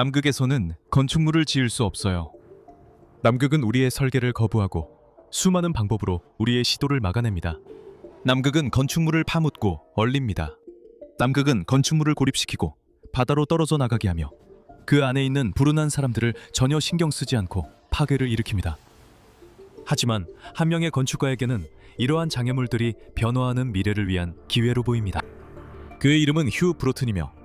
남극에서는 건축물을 지을 수 없어요. 남극은 우리의 설계를 거부하고 수많은 방법으로 우리의 시도를 막아냅니다. 남극은 건축물을 파묻고 얼립니다. 남극은 건축물을 고립시키고 바다로 떨어져 나가게 하며 그 안에 있는 불운한 사람들을 전혀 신경 쓰지 않고 파괴를 일으킵니다. 하지만 한 명의 건축가에게는 이러한 장애물들이 변화하는 미래를 위한 기회로 보입니다. 그의 이름은 휴 브로튼이며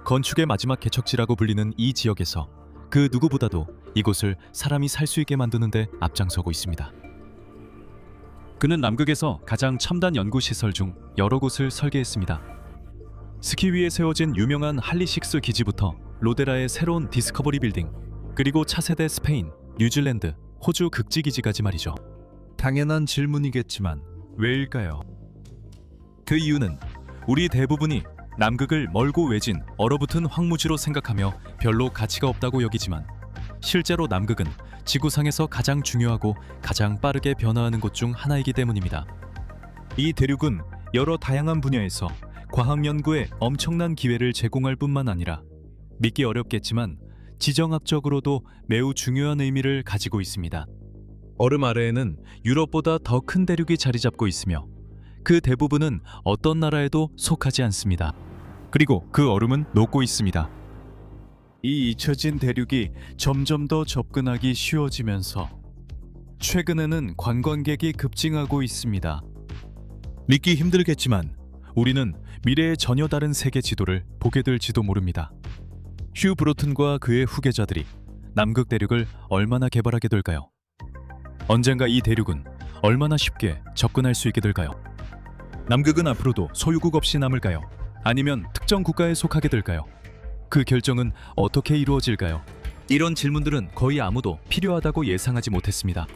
건축의 마지막 개척지라고 불리는 이 지역에서 그 누구보다도 이곳을 사람이 살 수 있게 만드는 데 앞장서고 있습니다. 그는 남극에서 가장 첨단 연구시설 중 여러 곳을 설계했습니다. 스키 위에 세워진 유명한 할리식스 기지부터 로데라의 새로운 디스커버리 빌딩, 그리고 차세대 스페인, 뉴질랜드, 호주 극지기지까지 말이죠. 당연한 질문이겠지만 왜일까요? 그 이유는 우리 대부분이 남극을 멀고 외진 얼어붙은 황무지로 생각하며 별로 가치가 없다고 여기지만 실제로 남극은 지구상에서 가장 중요하고 가장 빠르게 변화하는 곳 중 하나이기 때문입니다. 이 대륙은 여러 다양한 분야에서 과학 연구에 엄청난 기회를 제공할 뿐만 아니라 믿기 어렵겠지만 지정학적으로도 매우 중요한 의미를 가지고 있습니다. 얼음 아래에는 유럽보다 더 큰 대륙이 자리 잡고 있으며 그 대부분은 어떤 나라에도 속하지 않습니다. 그리고 그 얼음은 녹고 있습니다. 이 잊혀진 대륙이 점점 더 접근하기 쉬워지면서 최근에는 관광객이 급증하고 있습니다. 믿기 힘들겠지만 우리는 미래의 전혀 다른 세계 지도를 보게 될지도 모릅니다. 휴 브로튼과 그의 후계자들이 남극 대륙을 얼마나 개발하게 될까요? 언젠가 이 대륙은 얼마나 쉽게 접근할 수 있게 될까요? 남극은 앞으로도 소유국 없이 남을까요? 아니면 특정 국가에 속하게 될까요? 그 결정은 어떻게 이루어질까요? 이런 질문들은 거의 아무도 필요하다고 예상하지 못했습니다.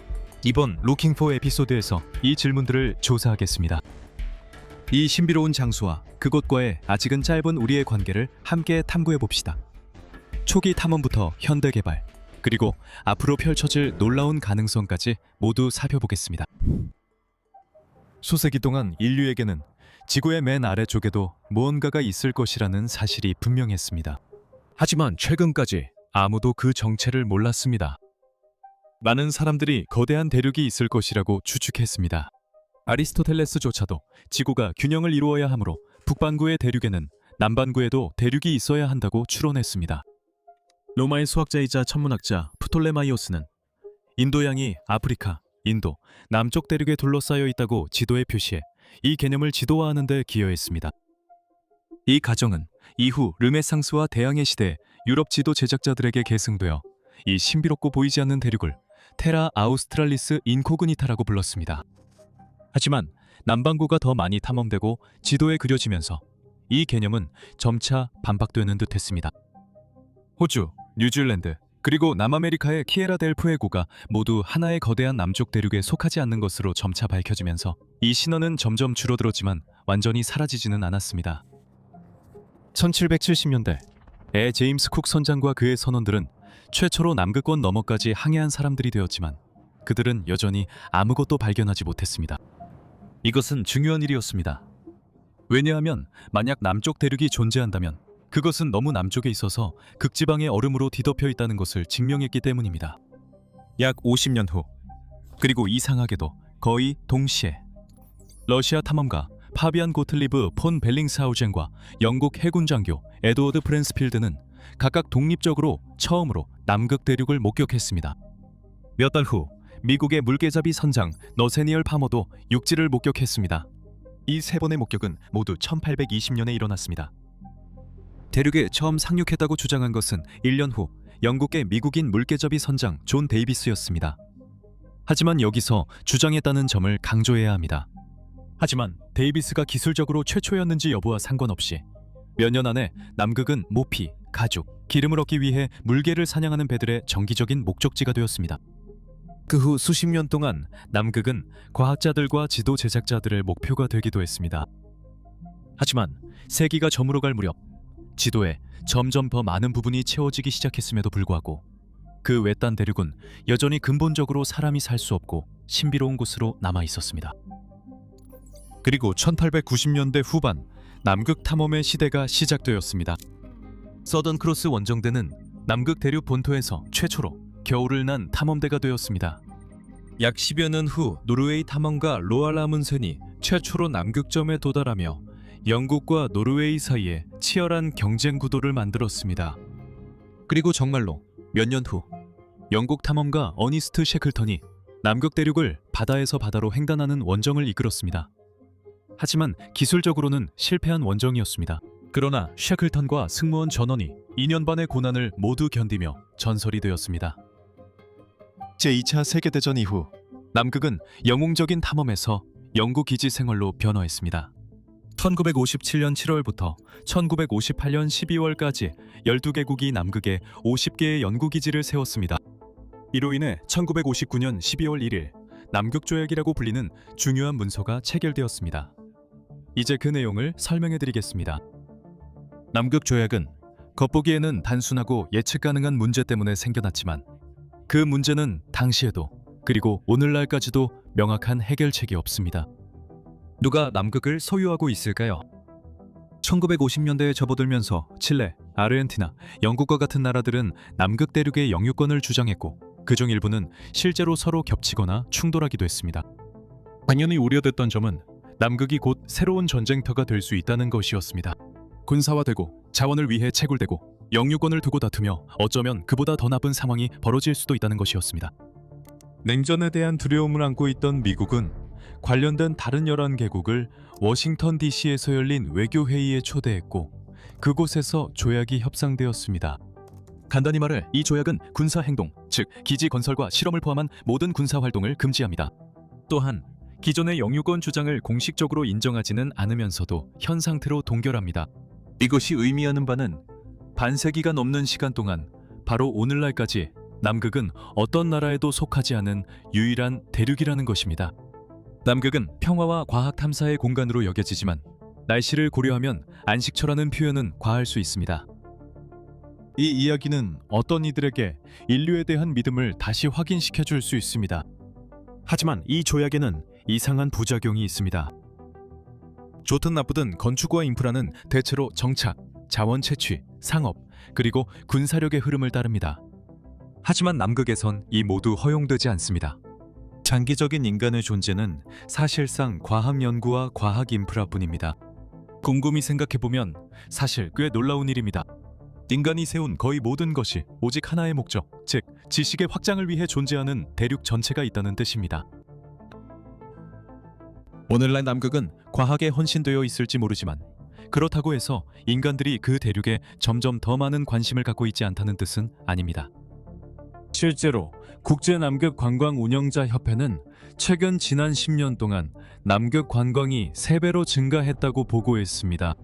이번 루킹 포 에피소드에서 이 질문들을 조사하겠습니다. 이 신비로운 장소와 그곳과의 아직은 짧은 우리의 관계를 함께 탐구해 봅시다. 초기 탐험부터 현대 개발, 그리고 앞으로 펼쳐질 놀라운 가능성까지 모두 살펴보겠습니다. 수세기 동안 인류에게는 지구의 맨 아래쪽에도 무언가가 있을 것이라는 사실이 분명했습니다. 하지만 최근까지 아무도 그 정체를 몰랐습니다. 많은 사람들이 거대한 대륙이 있을 것이라고 추측했습니다. 아리스토텔레스조차도 지구가 균형을 이루어야 하므로 북반구의 대륙에는 남반구에도 대륙이 있어야 한다고 추론했습니다. 로마의 수학자이자 천문학자 프톨레마이오스는 인도양이 아프리카, 인도, 남쪽 대륙에 둘러싸여 있다고 지도에 표시해 이 개념을 지도화하는 데 기여했습니다. 이 가정은 이후 르네상스와 대항해 시대 유럽 지도 제작자들에게 계승되어 이 신비롭고 보이지 않는 대륙을 테라 아우스트랄리스 인코그니타라고 불렀습니다. 하지만 남반구가 더 많이 탐험되고 지도에 그려지면서 이 개념은 점차 반박되는 듯했습니다. 호주, 뉴질랜드, 그리고 남아메리카의 키에라 델 푸에고가 모두 하나의 거대한 남쪽 대륙에 속하지 않는 것으로 점차 밝혀지면서 이 신화는 점점 줄어들었지만 완전히 사라지지는 않았습니다. 1770년대 에 제임스 쿡 선장과 그의 선원들은 최초로 남극권 너머까지 항해한 사람들이 되었지만 그들은 여전히 아무것도 발견하지 못했습니다. 이것은 중요한 일이었습니다. 왜냐하면 만약 남쪽 대륙이 존재한다면 그것은 너무 남쪽에 있어서 극지방의 얼음으로 뒤덮여 있다는 것을 증명했기 때문입니다. 약 50년 후, 그리고 이상하게도 거의 동시에 러시아 탐험가 파비안 고틀리브 폰 벨링스하우젠과 영국 해군 장교 에드워드 프랜스필드는 각각 독립적으로 처음으로 남극 대륙을 목격했습니다. 몇 달 후 미국의 물개잡이 선장 너세니얼 파머도 육지를 목격했습니다. 이 세 번의 목격은 모두 1820년에 일어났습니다. 대륙에 처음 상륙했다고 주장한 것은 1년 후 영국의 미국인 물개잡이 선장 존 데이비스였습니다. 하지만 여기서 주장했다는 점을 강조해야 합니다. 하지만 데이비스가 기술적으로 최초였는지 여부와 상관없이 몇 년 안에 남극은 모피, 가죽, 기름을 얻기 위해 물개를 사냥하는 배들의 정기적인 목적지가 되었습니다. 그 후 수십 년 동안 남극은 과학자들과 지도 제작자들의 목표가 되기도 했습니다. 하지만 세기가 저물어갈 무렵 지도에 점점 더 많은 부분이 채워지기 시작했음에도 불구하고 그 외딴 대륙은 여전히 근본적으로 사람이 살 수 없고 신비로운 곳으로 남아 있었습니다. 그리고 1890년대 후반 남극 탐험의 시대가 시작되었습니다. 서던 크로스 원정대는 남극 대륙 본토에서 최초로 겨울을 난 탐험대가 되었습니다. 약 10여 년 후 노르웨이 탐험가 로알 아문센이 최초로 남극점에 도달하며 영국과 노르웨이 사이에 치열한 경쟁 구도를 만들었습니다. 그리고 정말로 몇 년 후 영국 탐험가 어니스트 셰클턴이 남극 대륙을 바다에서 바다로 횡단하는 원정을 이끌었습니다. 하지만 기술적으로는 실패한 원정이었습니다. 그러나 셰클턴과 승무원 전원이 2년 반의 고난을 모두 견디며 전설이 되었습니다. 제2차 세계대전 이후 남극은 영웅적인 탐험에서 연구 기지 생활로 변화했습니다. 1957년 7월부터 1958년 12월까지 12개국이 남극에 50개의 연구기지를 세웠습니다. 이로 인해 1959년 12월 1일 남극조약이라고 불리는 중요한 문서가 체결되었습니다. 이제 그 내용을 설명해드리겠습니다. 남극조약은 겉보기에는 단순하고 예측 가능한 문제 때문에 생겨났지만 그 문제는 당시에도 그리고 오늘날까지도 명확한 해결책이 없습니다. 누가 남극을 소유하고 있을까요? 1950년대에 접어들면서 칠레, 아르헨티나, 영국과 같은 나라들은 남극 대륙의 영유권을 주장했고 그중 일부는 실제로 서로 겹치거나 충돌하기도 했습니다. 당연히 우려됐던 점은 남극이 곧 새로운 전쟁터가 될 수 있다는 것이었습니다. 군사화되고 자원을 위해 채굴되고 영유권을 두고 다투며 어쩌면 그보다 더 나쁜 상황이 벌어질 수도 있다는 것이었습니다. 냉전에 대한 두려움을 안고 있던 미국은 관련된 다른 11개국을 워싱턴 DC에서 열린 외교회의에 초대했고 그곳에서 조약이 협상되었습니다. 간단히 말해 이 조약은 군사행동, 즉 기지 건설과 실험을 포함한 모든 군사활동을 금지합니다. 또한 기존의 영유권 주장을 공식적으로 인정하지는 않으면서도 현 상태로 동결합니다. 이것이 의미하는 바는 반세기가 넘는 시간 동안 바로 오늘날까지 남극은 어떤 나라에도 속하지 않은 유일한 대륙이라는 것입니다. 남극은 평화와 과학 탐사의 공간으로 여겨지지만 날씨를 고려하면 안식처라는 표현은 과할 수 있습니다. 이 이야기는 어떤 이들에게 인류에 대한 믿음을 다시 확인시켜 줄 수 있습니다. 하지만 이 조약에는 이상한 부작용이 있습니다. 좋든 나쁘든 건축과 인프라는 대체로 정착, 자원 채취, 상업, 그리고 군사력의 흐름을 따릅니다. 하지만 남극에선 이 모두 허용되지 않습니다. 장기적인 인간의 존재는 사실상 과학 연구와 과학 인프라뿐입니다. 곰곰이 생각해보면 사실 꽤 놀라운 일입니다. 인간이 세운 거의 모든 것이 오직 하나의 목적, 즉 지식의 확장을 위해 존재하는 대륙 전체가 있다는 뜻입니다. 오늘날 남극은 과학에 헌신되어 있을지 모르지만 그렇다고 해서 인간들이 그 대륙에 점점 더 많은 관심을 갖고 있지 않다는 뜻은 아닙니다. 실제로 국제남극관광운영자협회는 최근 지난 10년 동안 남극 관광이 3배로 증가했다고 보고했습니다.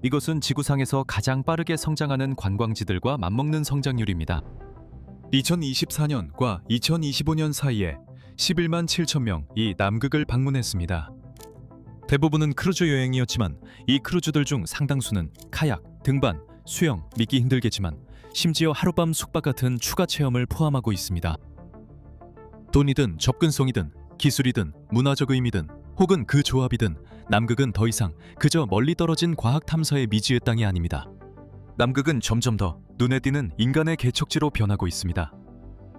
이것은 지구상에서 가장 빠르게 성장하는 관광지들과 맞먹는 성장률입니다. 2024년과 2025년 사이에 11만 7천 명이 남극을 방문했습니다. 대부분은 크루즈 여행이었지만 이 크루즈들 중 상당수는 카약, 등반, 수영, 믿기 힘들겠지만 심지어 하룻밤 숙박 같은 추가 체험을 포함하고 있습니다. 돈이든 접근성이든 기술이든 문화적 의미든 혹은 그 조합이든 남극은 더 이상 그저 멀리 떨어진 과학 탐사의 미지의 땅이 아닙니다. 남극은 점점 더 눈에 띄는 인간의 개척지로 변하고 있습니다.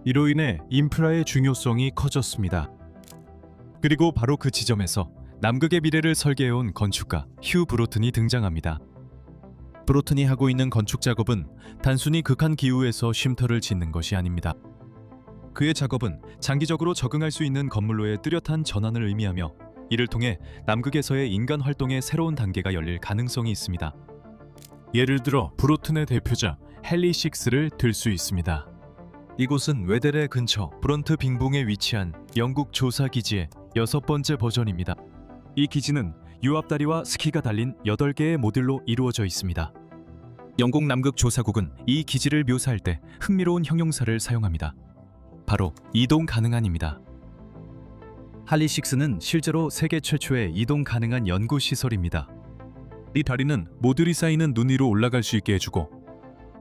이로 인해 인프라의 중요성이 커졌습니다. 그리고 바로 그 지점에서 남극의 미래를 설계해온 건축가 휴 브로튼이 등장합니다. 브로튼이 하고 있는 건축 작업은 단순히 극한 기후에서 쉼터를 짓는 것이 아닙니다. 그의 작업은 장기적으로 적응할 수 있는 건물로의 뚜렷한 전환을 의미하며 이를 통해 남극에서의 인간 활동의 새로운 단계가 열릴 가능성이 있습니다. 예를 들어 브로튼의 대표작 헨리6를 들 수 있습니다. 이곳은 웨델의 근처 브런트 빙봉에 위치한 영국 조사기지의 6번째 버전입니다. 이 기지는 유압다리와 스키가 달린 8개의 모듈로 이루어져 있습니다. 영국 남극 조사국은 이 기지를 묘사할 때 흥미로운 형용사를 사용합니다. 바로 이동 가능한입니다. 할리6는 실제로 세계 최초의 이동 가능한 연구 시설입니다. 이 다리는 모듈이 쌓이는 눈 위로 올라갈 수 있게 해주고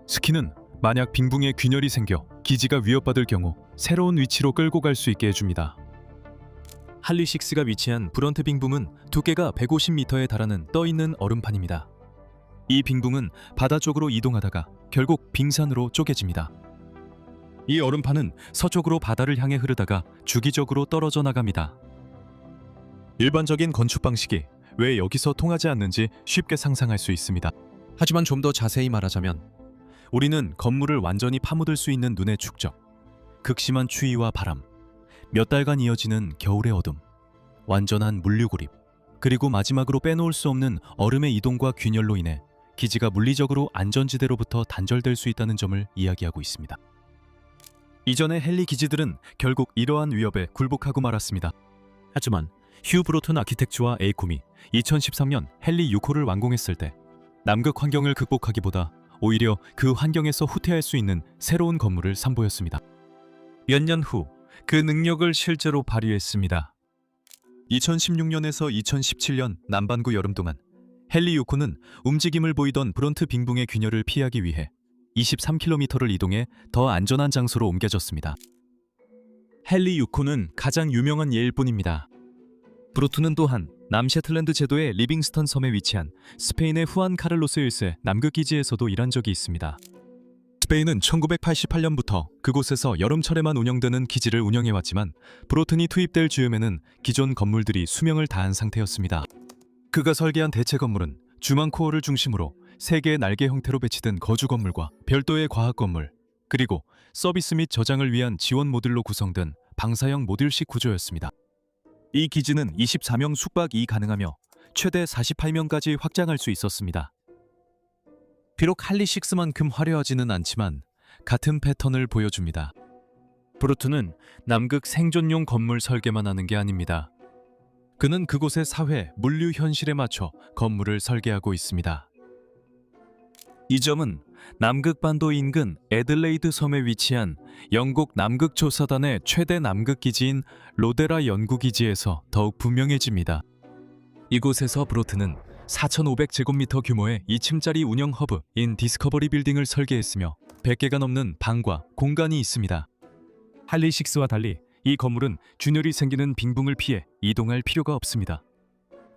스키는 만약 빙붕에 균열이 생겨 기지가 위협받을 경우 새로운 위치로 끌고 갈 수 있게 해줍니다. 할리6가 위치한 브런트 빙붕은 두께가 150m에 달하는 떠있는 얼음판입니다. 이 빙붕은 바다 쪽으로 이동하다가 결국 빙산으로 쪼개집니다. 이 얼음판은 서쪽으로 바다를 향해 흐르다가 주기적으로 떨어져 나갑니다. 일반적인 건축 방식이 왜 여기서 통하지 않는지 쉽게 상상할 수 있습니다. 하지만 좀 더 자세히 말하자면 우리는 건물을 완전히 파묻을 수 있는 눈의 축적, 극심한 추위와 바람, 몇 달간 이어지는 겨울의 어둠, 완전한 물류고립, 그리고 마지막으로 빼놓을 수 없는 얼음의 이동과 균열로 인해 기지가 물리적으로 안전지대로부터 단절될 수 있다는 점을 이야기하고 있습니다. 이전의 헨리 기지들은 결국 이러한 위협에 굴복하고 말았습니다. 하지만 휴 브로튼 아키텍처와 에이콤이 2013년 헨리 6호를 완공했을 때 남극 환경을 극복하기보다 오히려 그 환경에서 후퇴할 수 있는 새로운 건물을 선보였습니다. 몇 년 후 그 능력을 실제로 발휘했습니다. 2016년에서 2017년 남반구 여름 동안 헨리 6호는 움직임을 보이던 브론트 빙붕의 균열을 피하기 위해 23km를 이동해 더 안전한 장소로 옮겨졌습니다. 헨리 6호는 가장 유명한 예일 뿐입니다. 브로트는 또한 남셰틀랜드 제도의 리빙스턴 섬에 위치한 스페인의 후안 카를로스 1세 남극 기지에서도 일한 적이 있습니다. 스페인은 1988년부터 그곳에서 여름철에만 운영되는 기지를 운영해왔지만 브로튼이 투입될 즈음에는 기존 건물들이 수명을 다한 상태였습니다. 그가 설계한 대체 건물은 주망 코어를 중심으로 3개의 날개 형태로 배치된 거주 건물과 별도의 과학 건물, 그리고 서비스 및 저장을 위한 지원 모듈로 구성된 방사형 모듈식 구조였습니다. 이 기지는 24명 숙박이 가능하며 최대 48명까지 확장할 수 있었습니다. 비록 할리6만큼 화려하지는 않지만 같은 패턴을 보여줍니다. 브루트는 남극 생존용 건물 설계만 하는 게 아닙니다. 그는 그곳의 사회, 물류 현실에 맞춰 건물을 설계하고 있습니다. 이 점은 남극반도 인근 애들레이드 섬에 위치한 영국 남극조사단의 최대 남극기지인 로데라 연구기지에서 더욱 분명해집니다. 이곳에서 브로트는 4,500제곱미터 규모의 2층짜리 운영 허브인 디스커버리 빌딩을 설계했으며 100개가 넘는 방과 공간이 있습니다. 할리6와 달리 이 건물은 균열이 생기는 빙붕을 피해 이동할 필요가 없습니다.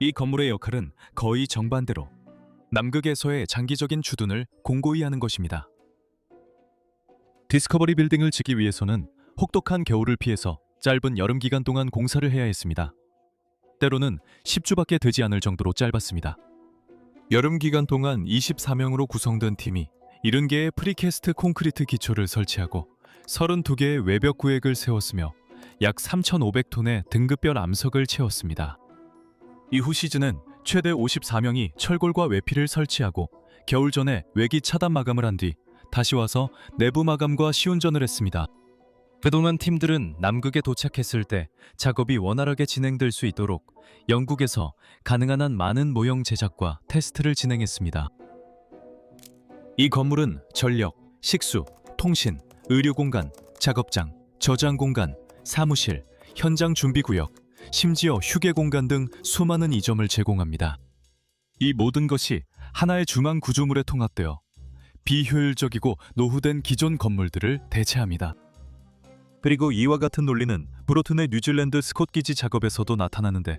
이 건물의 역할은 거의 정반대로 남극에서의 장기적인 주둔을 공고히 하는 것입니다. 디스커버리 빌딩을 짓기 위해서는 혹독한 겨울을 피해서 짧은 여름 기간 동안 공사를 해야 했습니다. 때로는 10주밖에 되지 않을 정도로 짧았습니다. 여름 기간 동안 24명으로 구성된 팀이 70개의 프리캐스트 콘크리트 기초를 설치하고 32개의 외벽 구획을 세웠으며 약 3,500톤의 등급별 암석을 채웠습니다. 이후 시즌은 최대 54명이 철골과 외피를 설치하고 겨울 전에 외기 차단 마감을 한 뒤 다시 와서 내부 마감과 시운전을 했습니다. 그동안 팀들은 남극에 도착했을 때 작업이 원활하게 진행될 수 있도록 영국에서 가능한 한 많은 모형 제작과 테스트를 진행했습니다. 이 건물은 전력, 식수, 통신, 의료 공간, 작업장, 저장 공간, 사무실, 현장 준비 구역, 심지어 휴게 공간 등 수많은 이점을 제공합니다. 이 모든 것이 하나의 중앙 구조물에 통합되어 비효율적이고 노후된 기존 건물들을 대체합니다. 그리고 이와 같은 논리는 브로튼의 뉴질랜드 스콧 기지 작업에서도 나타나는데,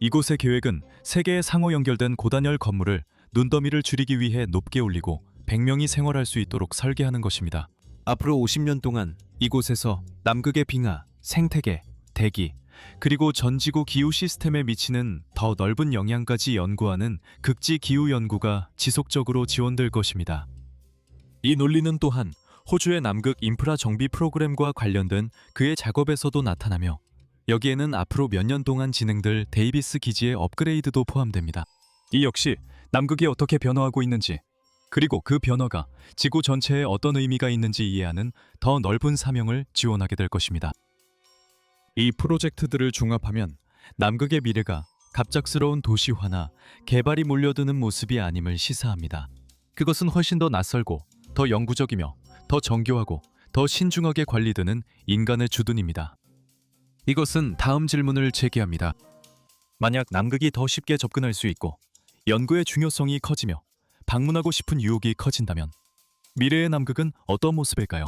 이곳의 계획은 3개의 상호 연결된 고단열 건물을 눈더미를 줄이기 위해 높게 올리고 100명이 생활할 수 있도록 설계하는 것입니다. 앞으로 50년 동안 이곳에서 남극의 빙하, 생태계, 대기, 그리고 전지구 기후 시스템에 미치는 더 넓은 영향까지 연구하는 극지 기후 연구가 지속적으로 지원될 것입니다. 이 논리는 또한 호주의 남극 인프라 정비 프로그램과 관련된 그의 작업에서도 나타나며, 여기에는 앞으로 몇 년 동안 진행될 데이비스 기지의 업그레이드도 포함됩니다. 이 역시 남극이 어떻게 변화하고 있는지, 그리고 그 변화가 지구 전체에 어떤 의미가 있는지 이해하는 더 넓은 사명을 지원하게 될 것입니다. 이 프로젝트들을 종합하면 남극의 미래가 갑작스러운 도시화나 개발이 몰려드는 모습이 아님을 시사합니다. 그것은 훨씬 더 낯설고 더 영구적이며 더 정교하고 더 신중하게 관리되는 인간의 주둔입니다. 이것은 다음 질문을 제기합니다. 만약 남극이 더 쉽게 접근할 수 있고 연구의 중요성이 커지며 방문하고 싶은 유혹이 커진다면 미래의 남극은 어떤 모습일까요?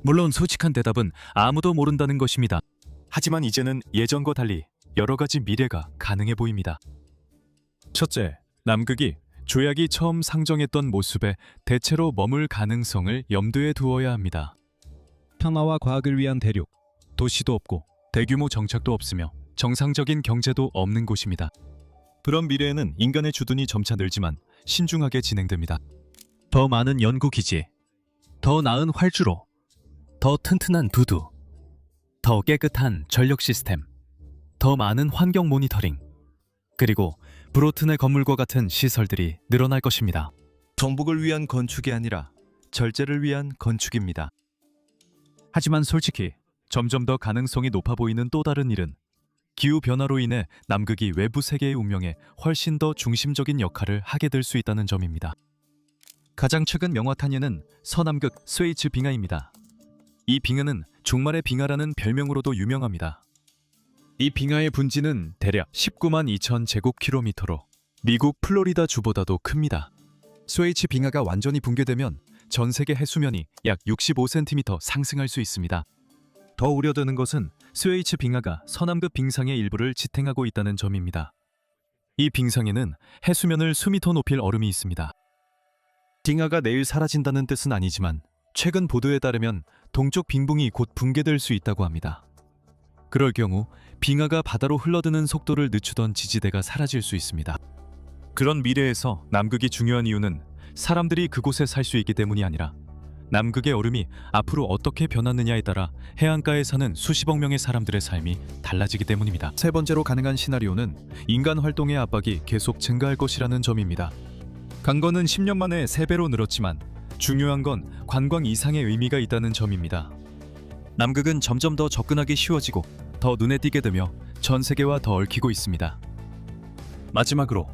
물론 솔직한 대답은 아무도 모른다는 것입니다. 하지만 이제는 예전과 달리 여러 가지 미래가 가능해 보입니다. 첫째, 남극이 조약이 처음 상정했던 모습에 대체로 머물 가능성을 염두에 두어야 합니다. 평화와 과학을 위한 대륙, 도시도 없고 대규모 정착도 없으며 정상적인 경제도 없는 곳입니다. 그런 미래에는 인간의 주둔이 점차 늘지만 신중하게 진행됩니다. 더 많은 연구기지, 더 나은 활주로, 더 튼튼한 두두, 더 깨끗한 전력 시스템, 더 많은 환경 모니터링, 그리고 브로튼의 건물과 같은 시설들이 늘어날 것입니다. 정복을 위한 건축이 아니라 절제를 위한 건축입니다. 하지만 솔직히 점점 더 가능성이 높아 보이는 또 다른 일은 기후변화로 인해 남극이 외부 세계의 운명에 훨씬 더 중심적인 역할을 하게 될 수 있다는 점입니다. 가장 최근 명화 탄현은 서남극 스웨이츠 빙하입니다. 이 빙하는 종말의 빙하라는 별명으로도 유명합니다. 이 빙하의 분지는 대략 19만 2천 제곱킬로미터로 미국 플로리다 주보다도 큽니다. 스웨이츠 빙하가 완전히 붕괴되면 전 세계 해수면이 약 65cm 상승할 수 있습니다. 더 우려되는 것은 스웨이츠 빙하가 서남극 빙상의 일부를 지탱하고 있다는 점입니다. 이 빙상에는 해수면을 수미터 높일 얼음이 있습니다. 빙하가 내일 사라진다는 뜻은 아니지만 최근 보도에 따르면 동쪽 빙붕이 곧 붕괴될 수 있다고 합니다. 그럴 경우 빙하가 바다로 흘러드는 속도를 늦추던 지지대가 사라질 수 있습니다. 그런 미래에서 남극이 중요한 이유는 사람들이 그곳에 살 수 있기 때문이 아니라 남극의 얼음이 앞으로 어떻게 변하느냐에 따라 해안가에 사는 수십억 명의 사람들의 삶이 달라지기 때문입니다. 세 번째로 가능한 시나리오는 인간 활동의 압박이 계속 증가할 것이라는 점입니다. 강건은 10년 만에 3배로 늘었지만 중요한 건 관광 이상의 의미가 있다는 점입니다. 남극은 점점 더 접근하기 쉬워지고 더 눈에 띄게 되며 전 세계와 더 얽히고 있습니다. 마지막으로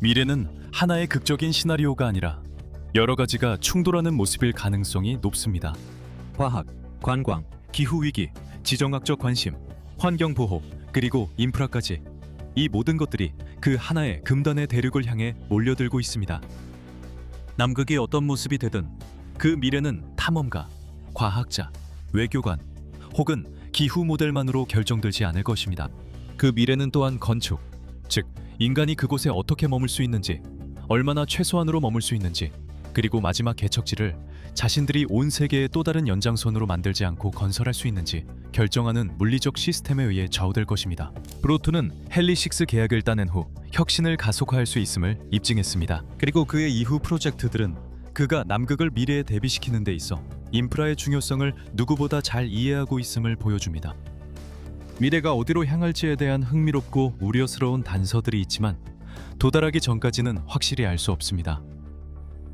미래는 하나의 극적인 시나리오가 아니라 여러 가지가 충돌하는 모습일 가능성이 높습니다. 과학, 관광, 기후위기, 지정학적 관심, 환경보호, 그리고 인프라까지 이 모든 것들이 그 하나의 금단의 대륙을 향해 몰려들고 있습니다. 남극이 어떤 모습이 되든 그 미래는 탐험가, 과학자, 외교관 혹은 기후 모델만으로 결정되지 않을 것입니다. 그 미래는 또한 건축, 즉 인간이 그곳에 어떻게 머물 수 있는지, 얼마나 최소한으로 머물 수 있는지, 그리고 마지막 개척지를 자신들이 온 세계의 또 다른 연장선으로 만들지 않고 건설할 수 있는지 결정하는 물리적 시스템에 의해 좌우될 것입니다. 브로트는 헬리6 계약을 따낸 후 혁신을 가속화할 수 있음을 입증했습니다. 그리고 그의 이후 프로젝트들은 그가 남극을 미래에 대비시키는 데 있어 인프라의 중요성을 누구보다 잘 이해하고 있음을 보여줍니다. 미래가 어디로 향할지에 대한 흥미롭고 우려스러운 단서들이 있지만 도달하기 전까지는 확실히 알 수 없습니다.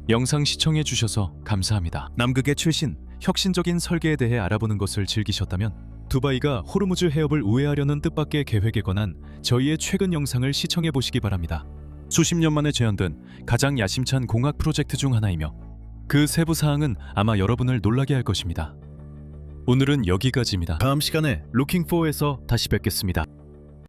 영상 시청해 주셔서 감사합니다. 남극의 최신, 혁신적인 설계에 대해 알아보는 것을 즐기셨다면 두바이가 호르무즈 해협을 우회하려는 뜻밖의 계획에 관한 저희의 최근 영상을 시청해 보시기 바랍니다. 수십 년 만에 재현된 가장 야심찬 공학 프로젝트 중 하나이며 그 세부 사항은 아마 여러분을 놀라게 할 것입니다. 오늘은 여기까지입니다. 다음 시간에 루킹4에서 다시 뵙겠습니다.